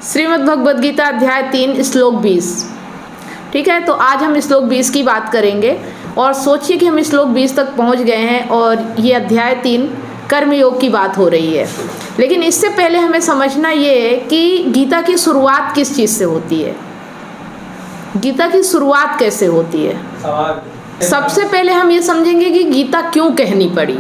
श्रीमद् भगवद गीता अध्याय 3 श्लोक 20। ठीक है, तो आज हम श्लोक 20 की बात करेंगे और सोचिए कि हम श्लोक 20 तक पहुंच गए हैं और ये अध्याय 3 कर्मयोग की बात हो रही है। लेकिन इससे पहले हमें समझना ये है कि गीता की शुरुआत किस चीज़ से होती है, गीता की शुरुआत कैसे होती है। सबसे पहले हम ये समझेंगे कि गीता क्यों कहनी पड़ी।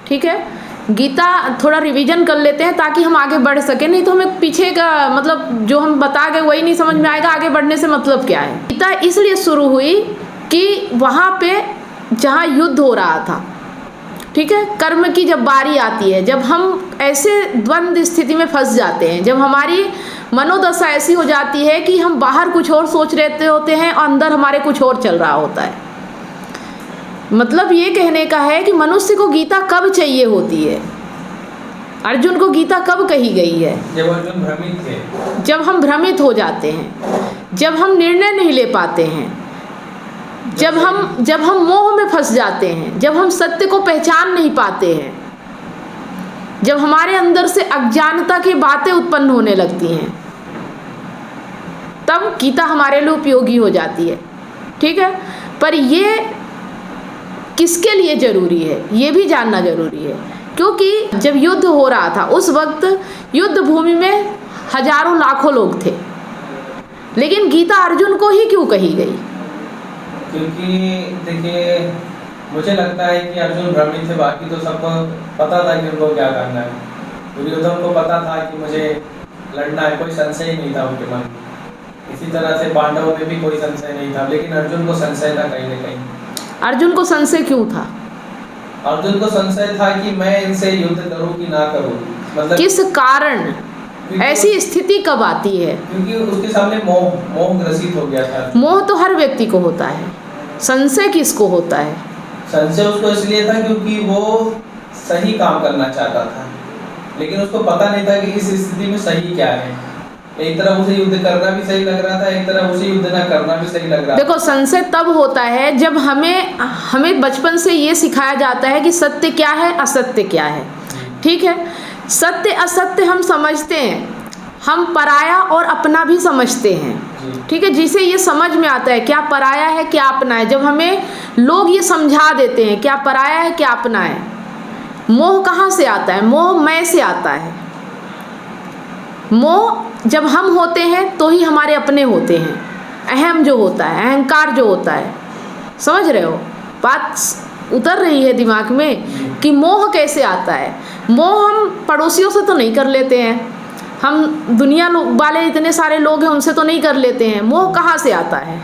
ठीक है, गीता थोड़ा रिवीजन कर लेते हैं ताकि हम आगे बढ़ सकें, नहीं तो हमें पीछे का मतलब जो हम बता गए वही नहीं समझ में आएगा, आगे बढ़ने से मतलब क्या है। गीता इसलिए शुरू हुई कि वहाँ पे जहाँ युद्ध हो रहा था, ठीक है, कर्म की जब बारी आती है, जब हम ऐसे द्वंद्व स्थिति में फंस जाते हैं, जब हमारी मनोदशा ऐसी हो जाती है कि हम बाहर कुछ और सोच रहे होते हैं और अंदर हमारे कुछ और चल रहा होता है। मतलब ये कहने का है कि मनुष्य को गीता कब चाहिए होती है, अर्जुन को गीता कब कही गई है? जब अर्जुन भ्रमित थे, जब हम भ्रमित हो जाते हैं, जब हम निर्णय नहीं ले पाते हैं, जब हम मोह में फंस जाते हैं, जब हम सत्य को पहचान नहीं पाते हैं, जब हमारे अंदर से अज्ञानता की बातें उत्पन्न होने लगती हैं, तब गीता हमारे लिए उपयोगी हो जाती है। ठीक है, पर ये किसके लिए जरूरी है ये भी जानना जरूरी है, क्योंकि जब युद्ध हो रहा था उस वक्त युद्ध भूमि में हजारों लाखों लोग थे, लेकिन गीता अर्जुन को ही क्यों कही गई? क्योंकि देखिए मुझे लगता है कि अर्जुन भ्रमित थे, बाकी तो सबको पता था कि उनको क्या करना है। दुर्योधन को पता था कि मुझे लड़ना है, कोई संशय नहीं था उनके मन में। इसी तरह से पांडवों में भी कोई संशय नहीं था, लेकिन अर्जुन को संशय था कहीं न कहीं। अर्जुन को संशय क्यों था? अर्जुन को संशय था कि मैं इनसे युद्ध करूं कि ना करूं, मतलब किस कारण ऐसी स्थिति कब आती है? क्योंकि उसके सामने मोह ग्रसित हो गया था। मोह तो हर व्यक्ति को होता है, संशय किसको होता है? संशय उसको इसलिए था क्योंकि वो सही काम करना चाहता था, लेकिन उसको पता नहीं था कि इस स्थिति में सही क्या है। एक तरफ उसे युद्ध करना भी सही लग रहा था, एक तरफ उसे युद्ध ना करना भी सही लग रहा था। देखो, संशय तब होता है जब हमें बचपन से ये सिखाया जाता है कि सत्य क्या है, असत्य क्या है। ठीक है, सत्य असत्य हम समझते हैं, हम पराया और अपना भी समझते हैं। ठीक है, जिसे ये समझ में आता है क्या पराया है क्या अपना है, जब हमें लोग ये समझा देते हैं क्या पराया है क्या अपना है। मोह कहाँ से आता है? मोह मैं से आता है। मोह जब हम होते हैं तो ही हमारे अपने होते हैं। अहम जो होता है, अहंकार जो होता है, समझ रहे हो? बात उतर रही है दिमाग में कि मोह कैसे आता है। मोह हम पड़ोसियों से तो नहीं कर लेते हैं, हम दुनिया वाले इतने सारे लोग हैं उनसे तो नहीं कर लेते हैं। मोह कहाँ से आता है?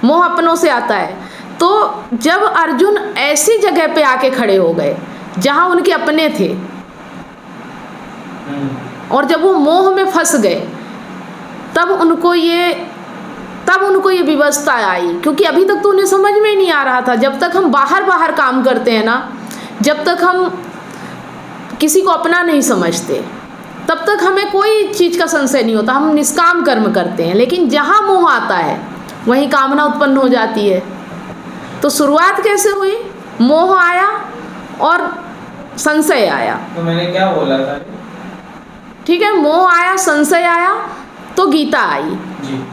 मोह अपनों से आता है। तो जब अर्जुन ऐसी जगह पे आके खड़े हो गए जहाँ उनके अपने थे, और जब वो मोह में फंस गए तब उनको ये विवशता आई, क्योंकि अभी तक तो उन्हें समझ में ही नहीं आ रहा था। जब तक हम बाहर काम करते हैं ना, जब तक हम किसी को अपना नहीं समझते, तब तक हमें कोई चीज़ का संशय नहीं होता, हम निष्काम कर्म करते हैं। लेकिन जहाँ मोह आता है वहीं कामना उत्पन्न हो जाती है। तो शुरुआत कैसे हुई? मोह आया और संशय आया। तो मैंने क्या बोला था? ठीक है, मोह आया, संशय आया, तो गीता आई।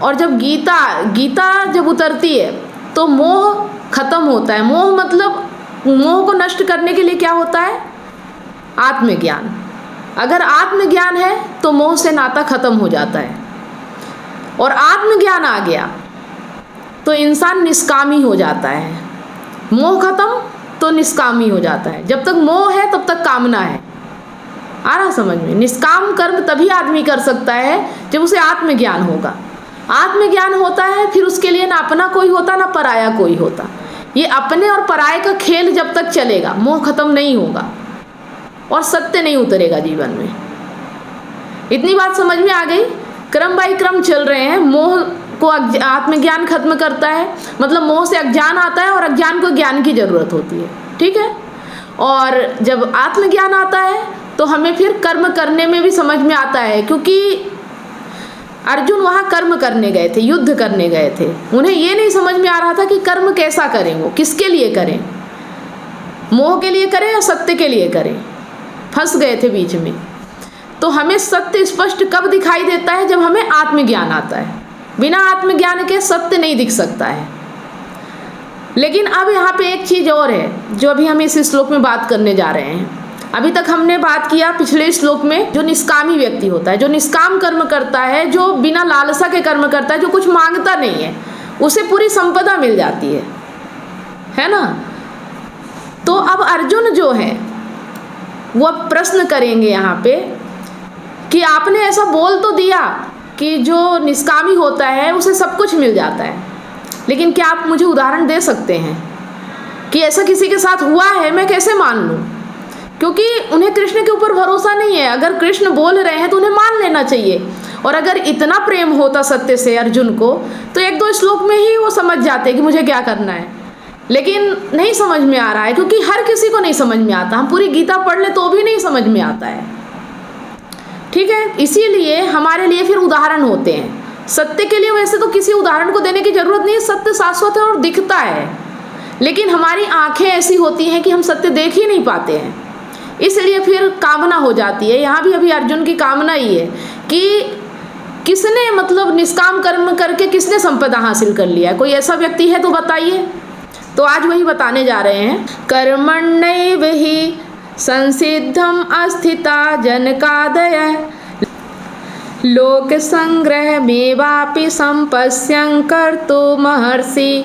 और जब गीता जब उतरती है तो मोह खत्म होता है। मोह मतलब मोह को नष्ट करने के लिए क्या होता है? आत्मज्ञान। अगर आत्मज्ञान है तो मोह से नाता खत्म हो जाता है, और आत्मज्ञान आ गया तो इंसान निष्कामी हो जाता है। मोह खत्म तो निष्कामी हो जाता है। जब तक मोह है तब तक कामना है। आ रहा समझ में? निष्काम कर्म तभी आदमी कर सकता है जब उसे आत्मज्ञान होगा। आत्मज्ञान होता है फिर उसके लिए ना अपना कोई होता ना पराया कोई होता। ये अपने और पराये का खेल जब तक चलेगा मोह खत्म नहीं होगा और सत्य नहीं उतरेगा जीवन में। इतनी बात समझ में आ गई? क्रम बाई क्रम चल रहे हैं। मोह को आत्मज्ञान खत्म करता है, मतलब मोह से अज्ञान आता है और अज्ञान को ज्ञान की जरूरत होती है। ठीक है, और जब आत्मज्ञान आता है तो हमें फिर कर्म करने में भी समझ में आता है, क्योंकि अर्जुन वहाँ कर्म करने गए थे, युद्ध करने गए थे। उन्हें ये नहीं समझ में आ रहा था कि कर्म कैसा करें, वो किसके लिए करें, मोह के लिए करें या सत्य के लिए करें। फंस गए थे बीच में। तो हमें सत्य स्पष्ट कब दिखाई देता है? जब हमें आत्मज्ञान आता है। बिना आत्मज्ञान के सत्य नहीं दिख सकता है। लेकिन अब यहाँ पे एक चीज़ और है जो अभी हम इस श्लोक में बात करने जा रहे हैं। अभी तक हमने बात किया पिछले श्लोक में, जो निष्कामी व्यक्ति होता है, जो निष्काम कर्म करता है, जो बिना लालसा के कर्म करता है, जो कुछ मांगता नहीं है, उसे पूरी संपदा मिल जाती है ना। तो अब अर्जुन जो है वो अब प्रश्न करेंगे यहाँ पे कि आपने ऐसा बोल तो दिया कि जो निष्कामी होता है उसे सब कुछ मिल जाता है, लेकिन क्या आप मुझे उदाहरण दे सकते हैं कि ऐसा किसी के साथ हुआ है? मैं कैसे मान लूँ? क्योंकि उन्हें कृष्ण के ऊपर भरोसा नहीं है। अगर कृष्ण बोल रहे हैं तो उन्हें मान लेना चाहिए। और अगर इतना प्रेम होता सत्य से अर्जुन को, तो 1-2 श्लोक में ही वो समझ जाते कि मुझे क्या करना है। लेकिन नहीं समझ में आ रहा है, क्योंकि हर किसी को नहीं समझ में आता। हम पूरी गीता पढ़ ले तो भी नहीं समझ में आता है, ठीक है। इसीलिए हमारे लिए फिर उदाहरण होते हैं। सत्य के लिए वैसे तो किसी उदाहरण को देने की जरूरत नहीं है, सत्य शाश्वत है और दिखता है। लेकिन हमारी आंखें ऐसी होती हैं कि हम सत्य देख ही नहीं पाते हैं, इसलिए फिर कामना हो जाती है। यहाँ भी अभी अर्जुन की कामना ही है कि किसने मतलब निष्काम कर्म करके किसने संपदा हासिल कर लिया है? कोई ऐसा व्यक्ति है तो बताइए। तो आज वही बताने जा रहे हैं। कर्मण्यैव हि संसिद्धम अस्थिता जनकादय लोक संग्रह मेवापि संपश्यं कर्तुमहर्षि।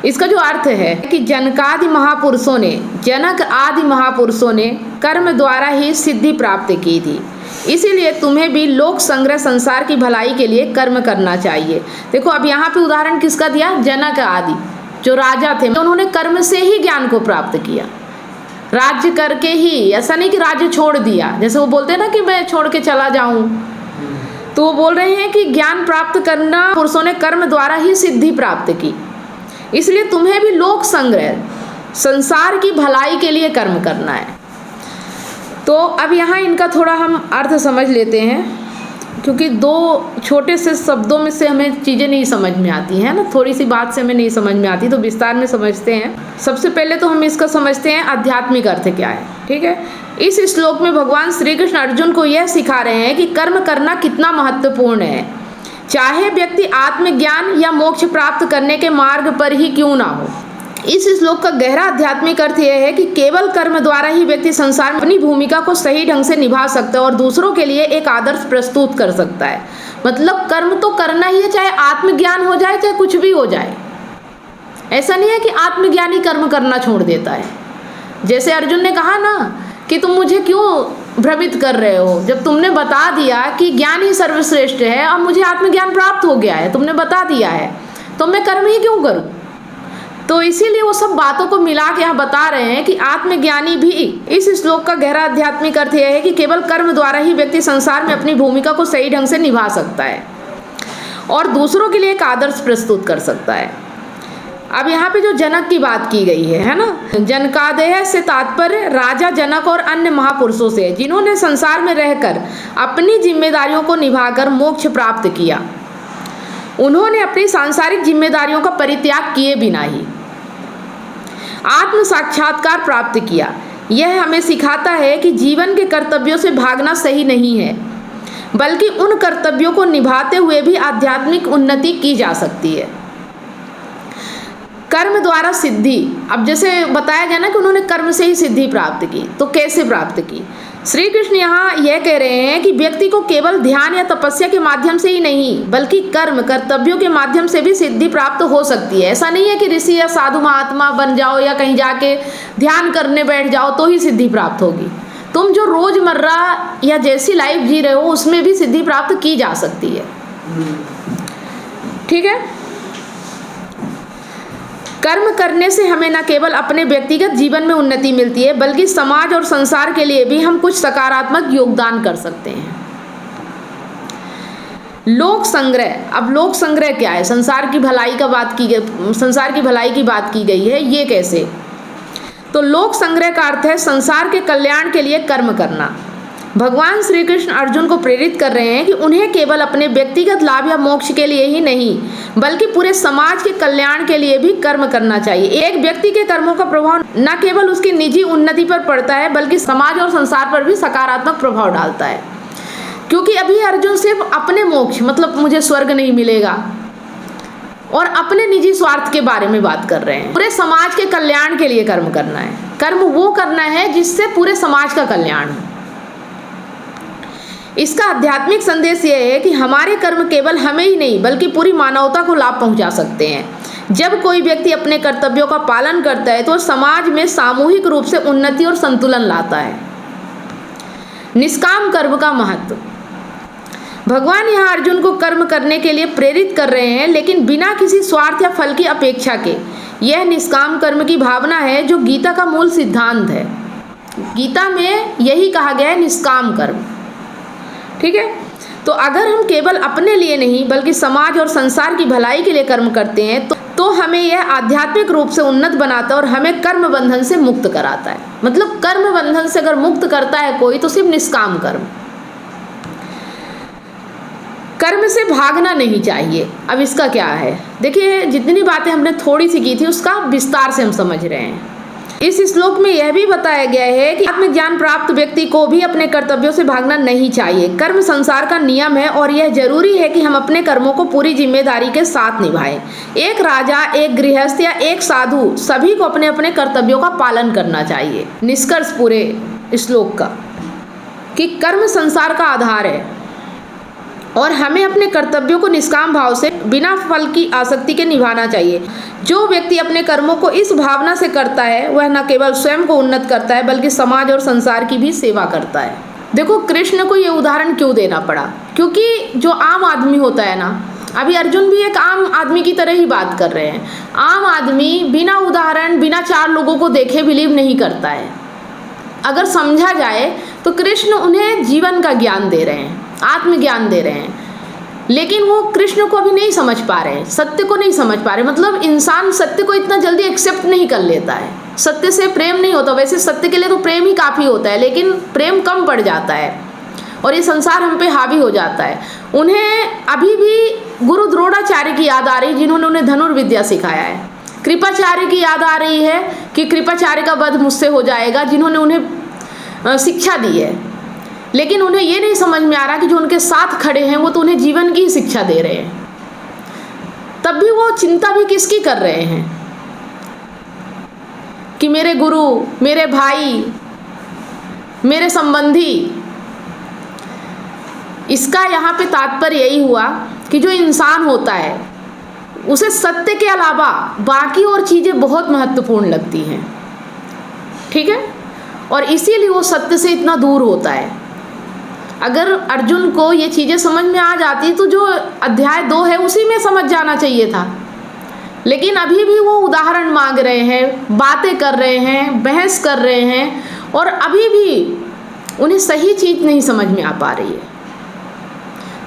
इसका जो अर्थ है कि जनकादि महापुरुषों ने, जनक आदि महापुरुषों ने कर्म द्वारा ही सिद्धि प्राप्त की थी, इसीलिए तुम्हें भी लोक संग्रह संसार की भलाई के लिए कर्म करना चाहिए। देखो अब यहाँ पे उदाहरण किसका दिया? जनक आदि जो राजा थे, उन्होंने कर्म से ही ज्ञान को प्राप्त किया, राज्य करके ही। ऐसा नहीं कि राज्य छोड़ दिया, जैसे वो बोलते हैं ना कि मैं छोड़ के चला जाऊं। तो वो बोल रहे हैं कि ज्ञान प्राप्त करना पुरुषों ने कर्म द्वारा ही सिद्धि प्राप्त की, इसलिए तुम्हें भी लोक संग्रह संसार की भलाई के लिए कर्म करना है। तो अब यहाँ इनका थोड़ा हम अर्थ समझ लेते हैं, क्योंकि 2 छोटे से शब्दों में से हमें चीज़ें नहीं समझ में आती हैं ना, थोड़ी सी बात से हमें नहीं समझ में आती, तो विस्तार में समझते हैं। सबसे पहले तो हम इसका समझते हैं आध्यात्मिक अर्थ क्या है, ठीक है। इस श्लोक में भगवान श्री कृष्ण अर्जुन को यह सिखा रहे हैं कि कर्म करना कितना महत्वपूर्ण है, चाहे व्यक्ति आत्मज्ञान या मोक्ष प्राप्त करने के मार्ग पर ही क्यों ना हो। इस श्लोक का गहरा आध्यात्मिक अर्थ यह है कि केवल कर्म द्वारा ही व्यक्ति संसार में अपनी भूमिका को सही ढंग से निभा सकता है और दूसरों के लिए एक आदर्श प्रस्तुत कर सकता है। मतलब कर्म तो करना ही है, चाहे आत्मज्ञान हो जाए चाहे कुछ भी हो जाए। ऐसा नहीं है कि आत्मज्ञानी कर्म करना छोड़ देता है। जैसे अर्जुन ने कहा ना कि तुम मुझे क्यों भ्रमित कर रहे हो, जब तुमने बता दिया कि ज्ञान ही सर्वश्रेष्ठ है और मुझे आत्मज्ञान प्राप्त हो गया है, तुमने बता दिया है, तो मैं कर्म ही क्यों करूं। तो इसीलिए वो सब बातों को मिला के यहाँ बता रहे हैं कि आत्मज्ञानी भी। इस श्लोक का गहरा आध्यात्मिक अर्थ यह है कि केवल कर्म द्वारा ही व्यक्ति संसार में अपनी भूमिका को सही ढंग से निभा सकता है और दूसरों के लिए एक आदर्श प्रस्तुत कर सकता है। अब यहाँ पे जो जनक की बात की गई है ना, जनकादेह से तात्पर्य राजा जनक और अन्य महापुरुषों से, जिन्होंने संसार में रहकर अपनी जिम्मेदारियों को निभाकर मोक्ष प्राप्त किया। उन्होंने अपनी सांसारिक जिम्मेदारियों का परित्याग किए बिना ही आत्म साक्षात्कार प्राप्त किया। यह हमें सिखाता है कि जीवन के कर्तव्यों से भागना सही नहीं है, बल्कि उन कर्तव्यों को निभाते हुए भी आध्यात्मिक उन्नति की जा सकती है। कर्म द्वारा सिद्धि, अब जैसे बताया गया ना कि उन्होंने कर्म से ही सिद्धि प्राप्त की, तो कैसे प्राप्त की? श्री कृष्ण यहाँ यह कह रहे हैं कि व्यक्ति को केवल ध्यान या तपस्या के माध्यम से ही नहीं, बल्कि कर्म कर्तव्यों के माध्यम से भी सिद्धि प्राप्त हो सकती है। ऐसा नहीं है कि ऋषि या साधु महात्मा बन जाओ या कहीं जाके ध्यान करने बैठ जाओ तो ही सिद्धि प्राप्त होगी। तुम जो रोजमर्रा या जैसी लाइफ जी रहे हो उसमें भी सिद्धि प्राप्त की जा सकती है, ठीक है। कर्म करने से हमें न केवल अपने व्यक्तिगत जीवन में उन्नति मिलती है, बल्कि समाज और संसार के लिए भी हम कुछ सकारात्मक योगदान कर सकते हैं। लोक संग्रह, अब लोक संग्रह क्या है? संसार की भलाई की बात की गई है। ये कैसे? तो लोक संग्रह का अर्थ है संसार के कल्याण के लिए कर्म करना। भगवान श्री कृष्ण अर्जुन को प्रेरित कर रहे हैं कि उन्हें केवल अपने व्यक्तिगत लाभ या मोक्ष के लिए ही नहीं बल्कि पूरे समाज के कल्याण के लिए भी कर्म करना चाहिए। एक व्यक्ति के कर्मों का प्रभाव न केवल उसकी निजी उन्नति पर पड़ता है बल्कि समाज और संसार पर भी सकारात्मक प्रभाव डालता है। क्योंकि अभी अर्जुन सिर्फ अपने मोक्ष मतलब मुझे स्वर्ग नहीं मिलेगा और अपने निजी स्वार्थ के बारे में बात कर रहे हैं। पूरे समाज के कल्याण के लिए कर्म करना है। कर्म वो करना है जिससे पूरे समाज का कल्याण हो। इसका आध्यात्मिक संदेश यह है कि हमारे कर्म केवल हमें ही नहीं बल्कि पूरी मानवता को लाभ पहुंचा सकते हैं। जब कोई व्यक्ति अपने कर्तव्यों का पालन करता है तो समाज में सामूहिक रूप से उन्नति और संतुलन लाता है। निष्काम कर्म का महत्व। भगवान यहाँ अर्जुन को कर्म करने के लिए प्रेरित कर रहे हैं, लेकिन बिना किसी स्वार्थ या फल की अपेक्षा के। यह निष्काम कर्म की भावना है जो गीता का मूल सिद्धांत है। गीता में यही कहा गया है, निष्काम कर्म। ठीक है, तो अगर हम केवल अपने लिए नहीं बल्कि समाज और संसार की भलाई के लिए कर्म करते हैं तो हमें यह आध्यात्मिक रूप से उन्नत बनाता है और हमें कर्म बंधन से मुक्त कराता है। मतलब कर्म बंधन से अगर मुक्त करता है कोई तो सिर्फ निष्काम कर्म। कर्म से भागना नहीं चाहिए। अब इसका क्या है, देखिए जितनी बातें हमने थोड़ी सी की थी उसका विस्तार से हम समझ रहे हैं। इस श्लोक में यह भी बताया गया है कि आत्मज्ञान प्राप्त व्यक्ति को भी अपने कर्तव्यों से भागना नहीं चाहिए। कर्म संसार का नियम है और यह जरूरी है कि हम अपने कर्मों को पूरी जिम्मेदारी के साथ निभाएं। एक राजा, एक गृहस्थ या एक साधु सभी को अपने अपने कर्तव्यों का पालन करना चाहिए। निष्कर्ष पूरे श्लोक का कि कर्म संसार का आधार है और हमें अपने कर्तव्यों को निष्काम भाव से बिना फल की आसक्ति के निभाना चाहिए। जो व्यक्ति अपने कर्मों को इस भावना से करता है वह न केवल स्वयं को उन्नत करता है बल्कि समाज और संसार की भी सेवा करता है। देखो कृष्ण को ये उदाहरण क्यों देना पड़ा, क्योंकि जो आम आदमी होता है ना, अभी अर्जुन भी एक आम आदमी की तरह ही बात कर रहे हैं। आम आदमी बिना उदाहरण बिना चार लोगों को देखे बिलीव नहीं करता है। अगर समझा जाए तो कृष्ण उन्हें जीवन का ज्ञान दे रहे हैं, आत्मज्ञान दे रहे हैं, लेकिन वो कृष्ण को अभी नहीं समझ पा रहे हैं, सत्य को नहीं समझ पा रहे। मतलब इंसान सत्य को इतना जल्दी एक्सेप्ट नहीं कर लेता है। सत्य से प्रेम नहीं होता। वैसे सत्य के लिए तो प्रेम ही काफ़ी होता है, लेकिन प्रेम कम पड़ जाता है और ये संसार हम पे हावी हो जाता है। उन्हें अभी भी गुरु द्रोणाचार्य की याद आ रही, जिन्होंने उन्हें धनुर्विद्या सिखाया है। कृपाचार्य की याद आ रही है कि कृपाचार्य का वध मुझसे हो जाएगा, जिन्होंने उन्हें शिक्षा दी है। लेकिन उन्हें ये नहीं समझ में आ रहा कि जो उनके साथ खड़े हैं वो तो उन्हें जीवन की शिक्षा दे रहे हैं। तब भी वो चिंता भी किसकी कर रहे हैं कि मेरे गुरु, मेरे भाई, मेरे संबंधी। इसका यहाँ पे तात्पर्य यही हुआ कि जो इंसान होता है उसे सत्य के अलावा बाकी और चीज़ें बहुत महत्वपूर्ण लगती हैं। ठीक है, और इसीलिए वो सत्य से इतना दूर होता है। अगर अर्जुन को ये चीज़ें समझ में आ जाती तो जो अध्याय 2 है उसी में समझ जाना चाहिए था, लेकिन अभी भी वो उदाहरण मांग रहे हैं, बातें कर रहे हैं, बहस कर रहे हैं और अभी भी उन्हें सही चीज़ नहीं समझ में आ पा रही है।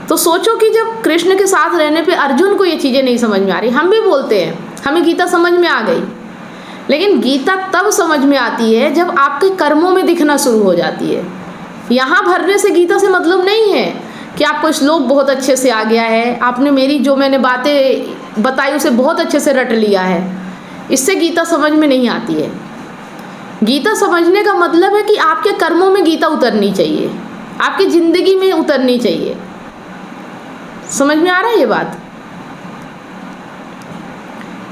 तो सोचो कि जब कृष्ण के साथ रहने पे अर्जुन को ये चीज़ें नहीं समझ में आ रही। हम भी बोलते हैं हमें गीता समझ में आ गई, लेकिन गीता तब समझ में आती है जब आपके कर्मों में दिखना शुरू हो जाती है। यहाँ भरने से गीता से मतलब नहीं है कि आपको श्लोक बहुत अच्छे से आ गया है, आपने मेरी जो मैंने बातें बताई उसे बहुत अच्छे से रट लिया है। इससे गीता समझ में नहीं आती है। गीता समझने का मतलब है कि आपके कर्मों में गीता उतरनी चाहिए, आपकी ज़िंदगी में उतरनी चाहिए। समझ में आ रहा है ये बात?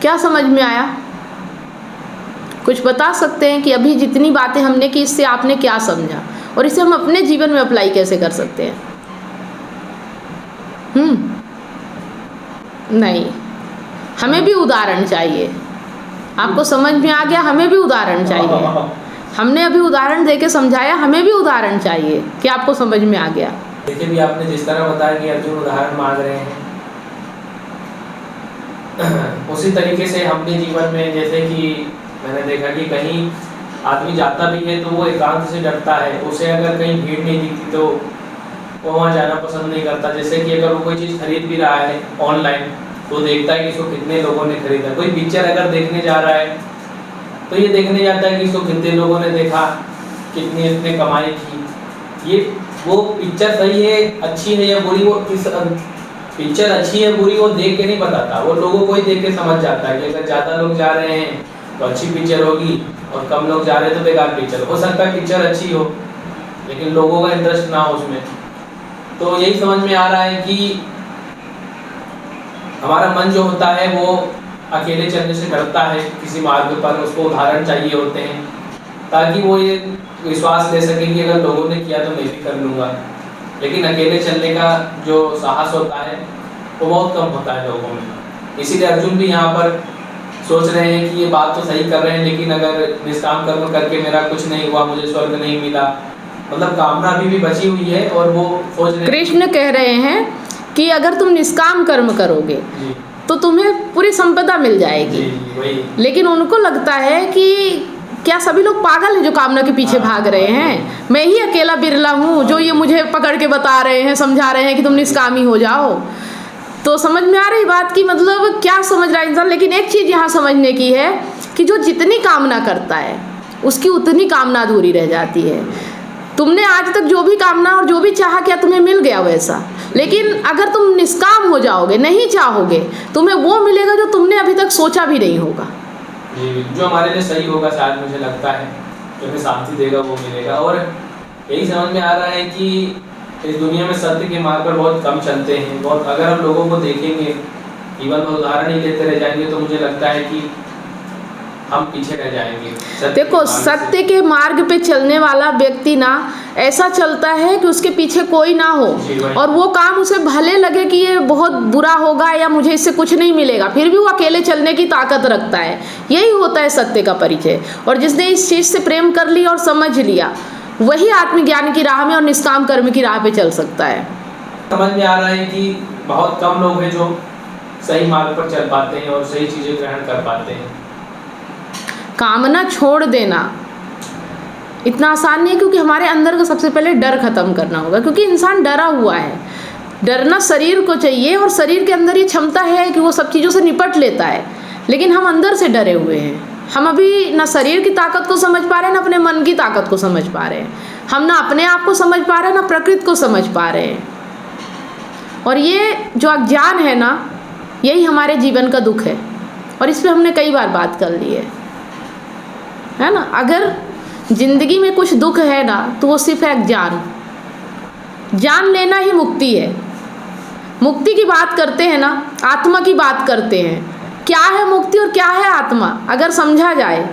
क्या समझ में आया? कुछ बता सकते हैं कि अभी जितनी बातें हमने की इससे आपने क्या समझा और इसे हम अपने जीवन में अप्लाई कैसे कर सकते हैं? नहीं, हमें भी उदाहरण चाहिए। आपको समझ में आ गया, हमें भी उदाहरण चाहिए। हमने अभी उदाहरण देके समझाया, हमें भी उदाहरण चाहिए कि आपको समझ में आ गया। देखिए भी आपने जिस तरह बताया कि अर्जुन उदाहरण मांग रहे हैं, उसी तरीके से हम भी जीवन में, जैसे कि मैंने देखा कि कहीं आदमी जाता भी है तो वो एकांत से डरता है। उसे अगर कहीं भीड़ नहीं दिखती तो वो वहाँ जाना पसंद नहीं करता। जैसे कि अगर वो कोई चीज़ खरीद भी रहा है ऑनलाइन तो देखता है कि इसको कितने लोगों ने खरीदा। कोई पिक्चर अगर देखने जा रहा है तो ये देखने जाता है कि इसको कितने लोगों ने देखा, कितनी इसने कमाई की। ये वो पिक्चर सही है, अच्छी है या बुरी, वो किस पिक्चर अच्छी है बुरी वो देख के नहीं बताता, वो लोगों को ही देख के समझ जाता है कि अगर ज़्यादा लोग जा रहे हैं तो अच्छी पिक्चर होगी और कम लोग जा रहे हैं तो बेकार पिक्चर। हो सकता है पिक्चर अच्छी हो लेकिन लोगों का इंटरेस्ट ना हो उसमें। तो यही समझ में आ रहा है कि हमारा मन जो होता है वो अकेले चलने से डरता है, किसी मार्ग पर उसको उदाहरण चाहिए होते हैं ताकि वो ये विश्वास ले सके कि अगर लोगों ने किया तो मैं भी कर लूँगा। लेकिन अकेले चलने का जो साहस होता है वो बहुत कम होता है लोगों में। इसीलिए अर्जुन भी यहाँ पर सोच रहे हैं कि ये बात तो सही कर रहे हैं लेकिन अगर निष्काम कर्म करके मेरा कुछ नहीं हुआ, मुझे स्वर्ग नहीं मिला, मतलब कामना अभी भी बची हुई है और वो सोच रहे हैं। कृष्ण कह रहे हैं कि अगर तुम निष्काम कर्म करोगे तो तुम्हें पूरी संपदा मिल जाएगी। वही। लेकिन उनको लगता है कि क्या सभी लोग पागल हैं जो कामना के पीछे भाग रहे हैं? मैं ही अकेला बिरला हूँ जो ये मुझे पकड़ के बता रहे हैं, समझा रहे हैं कि तुम निष्कामी हो जाओ। तो समझ में आ रही बात की मतलब क्या समझ रहा है इंसान। लेकिन एक चीज़ यहाँ समझने की है कि जो जितनी कामना करता है उसकी उतनी कामना अधूरी रह जाती है। तुमने आज तक जो भी कामना और जो भी चाहा क्या तुम्हें मिल गया वैसा, लेकिन अगर तुम निष्काम हो जाओगे, नहीं चाहोगे, तुम्हें वो मिलेगा जो तुमने अभी तक सोचा भी नहीं होगा। जो हमारे लिए सही होगा शायद मुझे लगता है, जो हमें शांति देगा वो मिलेगा। और यही समझ में आ रहा है कि इस दुनिया में सत्य के मार्ग पर बहुत कम चलते हैं। बहुत अगर हम लोगों को देखेंगे, केवल उदाहरण ही लेते रह जाएंगे तो मुझे लगता है कि हम पीछे रह जाएंगे। देखो, सत्य के मार्ग पे चलने वाला व्यक्ति ना ऐसा चलता है कि उसके पीछे कोई ना हो और वो काम उसे भले लगे कि ये बहुत बुरा होगा या मुझे इससे कुछ नहीं मिलेगा, फिर भी वो अकेले चलने की ताकत रखता है। यही होता है सत्य का परिचय। और जिसने इस चीज़ से प्रेम कर लिया और समझ लिया वही आत्मज्ञान की राह में और निष्काम कर्म की राह पे चल सकता है। समझ में आ रहा है कि बहुत कम लोग हैं जो सही मार्ग पर चल पाते हैं और सही चीज़ें ग्रहण कर पाते हैं। कामना छोड़ देना इतना आसान नहीं है, क्योंकि हमारे अंदर का सबसे पहले डर खत्म करना होगा, क्योंकि इंसान डरा हुआ है। डरना शरीर को चाहिए और शरीर के अंदर ये क्षमता है कि वो सब चीज़ों से निपट लेता है, लेकिन हम अंदर से डरे हुए हैं। हम अभी ना शरीर की ताकत को समझ पा रहे हैं, ना अपने मन की ताकत को समझ पा रहे हैं। हम ना अपने आप को समझ पा रहे हैं, ना प्रकृति को समझ पा रहे हैं। और ये जो अज्ञान है ना, यही हमारे जीवन का दुख है। और इस पर हमने कई बार बात कर ली है ना। अगर जिंदगी में कुछ दुख है ना तो वो सिर्फ है अज्ञान। जान लेना ही मुक्ति है। मुक्ति की बात करते हैं ना, आत्मा की बात करते हैं। क्या है मुक्ति और क्या है आत्मा अगर समझा जाए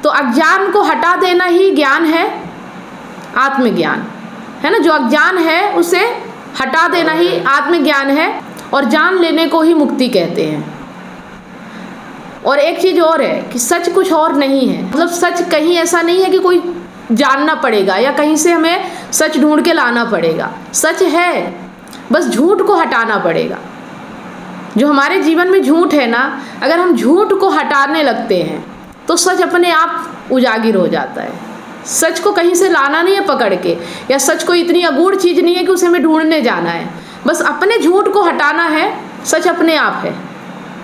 तो अज्ञान को हटा देना ही ज्ञान है, आत्मज्ञान है ना। जो अज्ञान है उसे हटा देना ही आत्मज्ञान है और जान लेने को ही मुक्ति कहते हैं। और एक चीज़ और है कि सच कुछ और नहीं है। मतलब सच कहीं ऐसा नहीं है कि कोई जानना पड़ेगा या कहीं से हमें सच ढूंढ के लाना पड़ेगा। सच है, बस झूठ को हटाना पड़ेगा। जो हमारे जीवन में झूठ है ना, अगर हम झूठ को हटाने लगते हैं तो सच अपने आप उजागर हो जाता है। सच को कहीं से लाना नहीं है पकड़ के, या सच को इतनी अगूढ़ चीज़ नहीं है कि उसे हमें ढूंढने जाना है। बस अपने झूठ को हटाना है, सच अपने आप है।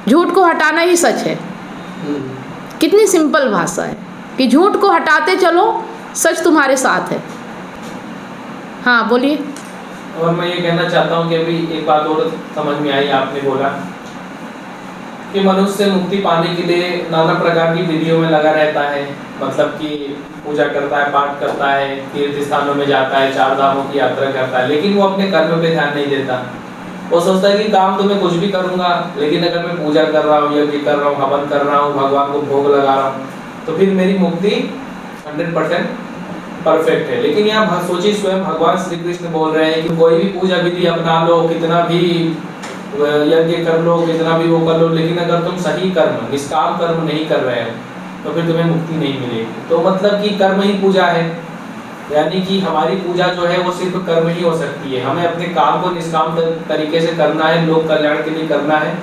झूठ को हटाना ही सच है। कितनी सिंपल भाषा है कि झूठ को हटाते चलो, सच तुम्हारे साथ है। हाँ बोलिए। और मैं ये कहना चाहता हूँ कि अभी एक बात और समझ में आई, आपने बोला कि मनुष्य मुक्ति पाने के लिए नाना प्रकार की विधियों में लगा रहता है। मतलब कि पूजा करता है, पाठ करता है, तीर्थ स्थानों में जाता है, 4 धामों की यात्रा करता है, लेकिन वो अपने कर्म पे ध्यान नहीं देता। वो सोचता है कि काम तो मैं कुछ भी करूँगा, लेकिन अगर मैं पूजा कर रहा हूँ, यज्ञ कर रहा हूँ, हवन कर रहा हूँ, भगवान को भोग लगा रहा हूँ, तो फिर मेरी मुक्ति 100% परफेक्ट है। लेकिन यहाँ सोचिए, स्वयं भगवान श्री कृष्ण बोल रहे हैं कि कोई भी पूजा विधि अपना लो, कितना भी यज्ञ कर लो, कितना भी वो कर लो, लेकिन अगर तुम सही कर्म, निष्काम कर्म नहीं कर रहे हो तो फिर तुम्हें मुक्ति नहीं मिलेगी। तो मतलब कि कर्म ही पूजा है, यानी कि हमारी पूजा जो है वो सिर्फ कर्म ही हो सकती है। हमें अपने काम को निष्काम तरीके से करना है, लोक कल्याण के लिए करना है।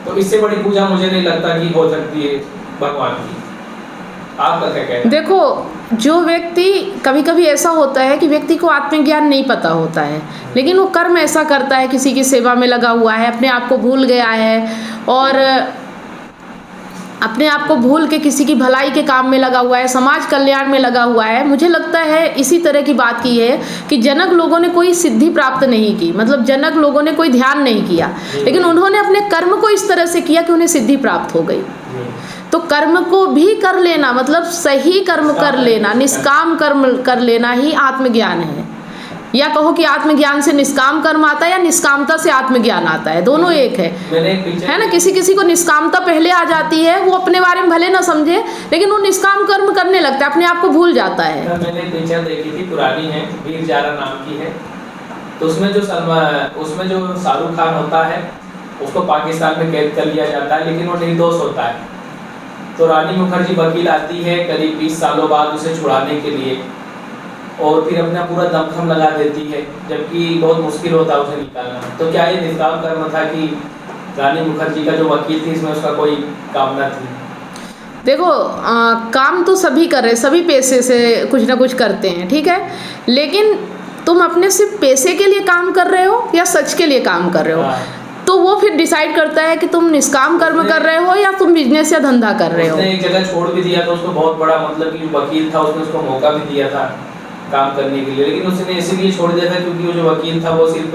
तो इससे बड़ी पूजा मुझे नहीं लगता कि हो सकती है भगवान की। आपका क्या कहना है? देखो, जो व्यक्ति, कभी कभी ऐसा होता है कि व्यक्ति को आत्मज्ञान नहीं पता होता है, लेकिन वो कर्म ऐसा करता है, किसी की सेवा में लगा हुआ है, अपने आप को भूल गया है और अपने आप को भूल के किसी की भलाई के काम में लगा हुआ है, समाज कल्याण में लगा हुआ है। मुझे लगता है इसी तरह की बात की है कि जनक लोगों ने कोई सिद्धि प्राप्त नहीं की, मतलब जनक लोगों ने कोई ध्यान नहीं किया, लेकिन उन्होंने अपने कर्म को इस तरह से किया कि उन्हें सिद्धि प्राप्त हो गई। तो कर्म को भी कर लेना, मतलब सही कर्म कर लेना, निष्काम कर्म कर लेना ही आत्मज्ञान है। या कहो कि आत्मज्ञान से निष्काम कर्म आता है या निष्कामता से आत्मज्ञान आता है, दोनों एक है ना। किसी किसी को निष्कामता पहले आ जाती है, वो अपने बारे में भले ना समझे लेकिन वो निष्काम कर्म करने लगता है, अपने आप को भूल जाता है। मैंने पिक्चर देखी थी, पुरानी है, वीर जारा नाम की है। तो उसमें जो शाहरुख खान होता है उसको पाकिस्तान में कैद कर लिया जाता है, लेकिन वो निर्दोष होता है। तो रानी मुखर्जी वकील आती है करीब 20 सालों बाद उसे छुड़ाने के लिए, और फिर अपना पूरा दमखम लगा देती है, जबकि बहुत मुश्किल होता है उसे निकालना। तो क्या ये निष्काम कर्म था कि रानी मुखर्जी का जो वकील थी इसमें उसका कोई कामना थी? देखो काम तो सभी कर रहे, सभी पैसे से कुछ ना कुछ करते हैं, ठीक है, लेकिन तुम अपने सिर्फ पैसे के लिए काम कर रहे हो या सच के लिए काम कर रहे हो? तो वो फिर डिसाइड करता है कि तुम निष्काम कर्म कर रहे हो या तुम बिजनेस या धंधा कर रहे हो। उसने एक जगह छोड़ भी दिया था उसको, बहुत बड़ा, मतलब कि वकील था, उसने उसको मौका भी दिया था काम करने के लिए, लेकिन उसने इसीलिए छोड़ दिया था क्योंकि वो जो वकील था वो सिर्फ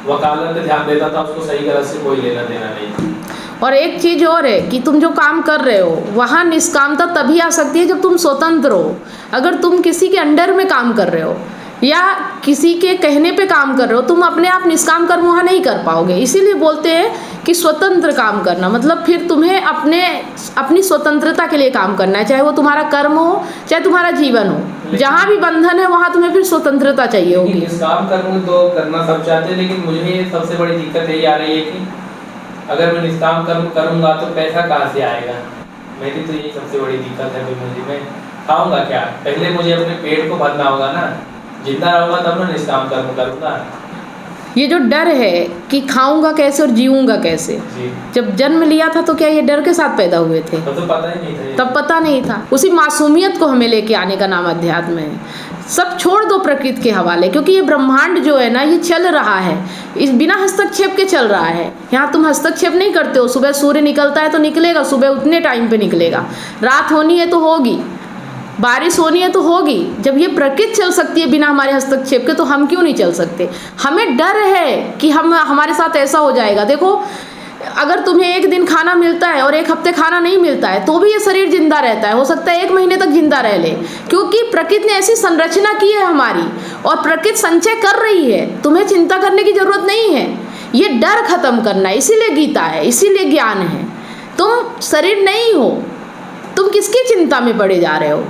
वकालत पे ध्यान देता था, उसको सही गलत से कोई लेना देना नहीं। और एक चीज़ और है कि तुम जो काम कर रहे हो वहाँ निष्कामता तभी आ सकती है जब तुम स्वतंत्र हो। अगर तुम किसी के अंडर में काम कर रहे हो या किसी के कहने पे काम कर रहे हो, तुम अपने आप निष्काम कर्म वहाँ नहीं कर पाओगे। इसीलिए बोलते हैं कि स्वतंत्र काम करना, मतलब फिर तुम्हें अपनी स्वतंत्रता के लिए काम करना है, चाहे वो तुम्हारा कर्म हो चाहे तुम्हारा जीवन हो। जहाँ भी बंधन है वहाँ तुम्हें फिर स्वतंत्रता चाहिए होगी। निष्काम कर्म तो करना सब चाहते हैं, लेकिन मुझे सबसे बड़ी दिक्कत यही आ रही है कि अगर मैं निष्काम कर्म करूँगा तो पैसा कहाँ से आएगा? मेरी तो यही सबसे बड़ी दिक्कत है। मुझे मैं खाऊंगा क्या? पहले मुझे अपने पेट को भरना होगा ना, जिंदा रहूंगा तब मैं निष्काम कर्म करूंगा। ये जो डर है कि खाऊंगा कैसे और जीऊंगा कैसे, जब जन्म लिया था तो क्या ये डर के साथ पैदा हुए थे? तो पता ही नहीं था। तब पता नहीं था। उसी मासूमियत को हमें लेके आने का नाम अध्यात्म है। सब छोड़ दो प्रकृति के हवाले, क्योंकि ये ब्रह्मांड जो है ना ये चल रहा है, इस बिना हस्तक्षेप के चल रहा है। यहाँ तुम हस्तक्षेप नहीं करते हो। सुबह सूर्य निकलता है तो निकलेगा, सुबह उतने टाइम पे निकलेगा। रात होनी है तो होगी, बारिश होनी है तो होगी। जब ये प्रकृति चल सकती है बिना हमारे हस्तक्षेप के, तो हम क्यों नहीं चल सकते? हमें डर है कि हमारे साथ ऐसा हो जाएगा। देखो, अगर तुम्हें एक दिन खाना मिलता है और एक हफ्ते खाना नहीं मिलता है तो भी ये शरीर जिंदा रहता है। हो सकता है 1 महीने तक जिंदा रह ले, क्योंकि प्रकृति ने ऐसी संरचना की है हमारी, और प्रकृति संचय कर रही है। तुम्हें चिंता करने की जरूरत नहीं है। ये डर खत्म करना है, इसीलिए गीता है, इसीलिए ज्ञान है। तुम शरीर नहीं हो, तुम किसकी चिंता में पड़े जा रहे हो?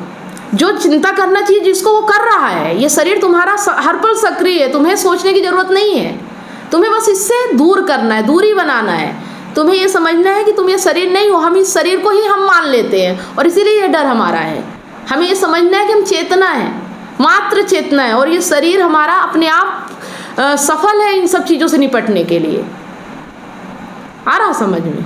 जो चिंता करना चाहिए जिसको, वो कर रहा है। ये शरीर तुम्हारा हर पल सक्रिय है, तुम्हें सोचने की जरूरत नहीं है। तुम्हें बस इससे दूर करना है, दूरी बनाना है। तुम्हें ये समझना है कि तुम ये शरीर नहीं हो। हम इस शरीर को ही हम मान लेते हैं, और इसीलिए ये डर हमारा है। हमें ये समझना है कि हम चेतना है, मात्र चेतना है, और ये शरीर हमारा अपने आप सफल है इन सब चीज़ों से निपटने के लिए। आ रहा समझ में?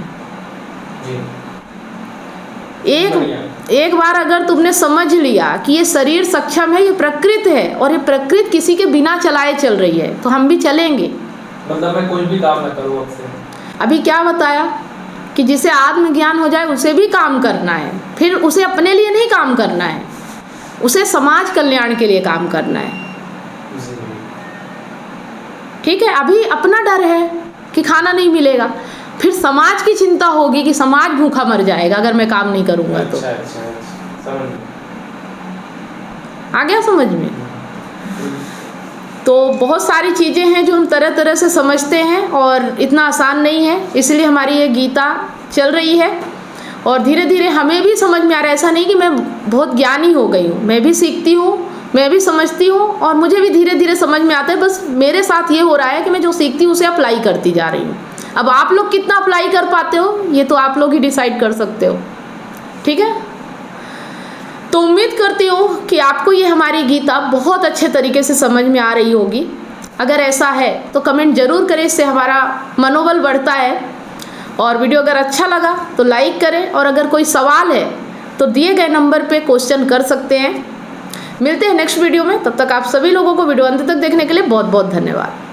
एक बार अगर तुमने समझ लिया कि ये शरीर सक्षम है, ये प्रकृति है, और ये प्रकृति किसी के बिना चलाए चल रही है, तो हम भी चलेंगे। मतलब मैं कोई भी काम ना करूँ अब से। अभी क्या बताया कि जिसे आत्मज्ञान हो जाए उसे भी काम करना है। फिर उसे अपने लिए नहीं काम करना है, उसे समाज कल्याण के लिए काम करना है। ठीक है, अभी अपना डर है कि खाना नहीं मिलेगा, फिर समाज की चिंता होगी कि समाज भूखा मर जाएगा अगर मैं काम नहीं करूँगा तो। आ गया समझ में? तो बहुत सारी चीज़ें हैं जो हम तरह तरह से समझते हैं, और इतना आसान नहीं है। इसलिए हमारी ये गीता चल रही है, और धीरे धीरे हमें भी समझ में आ रहा है। ऐसा नहीं कि मैं बहुत ज्ञानी हो गई हूँ, मैं भी सीखती हूँ, मैं भी समझती हूँ, और मुझे भी धीरे धीरे समझ में आता है। बस मेरे साथ ये हो रहा है कि मैं जो सीखती हूँ उसे अप्लाई करती जा रही हूँ। अब आप लोग कितना अप्लाई कर पाते हो ये तो आप लोग ही डिसाइड कर सकते हो। ठीक है, तो उम्मीद करती हूँ कि आपको ये हमारी गीता बहुत अच्छे तरीके से समझ में आ रही होगी। अगर ऐसा है तो कमेंट ज़रूर करें, इससे हमारा मनोबल बढ़ता है। और वीडियो अगर अच्छा लगा तो लाइक करें, और अगर कोई सवाल है तो दिए गए नंबर पे क्वेश्चन कर सकते हैं। मिलते हैं नेक्स्ट वीडियो में, तब तक आप सभी लोगों को वीडियो अंत तक देखने के लिए बहुत बहुत धन्यवाद।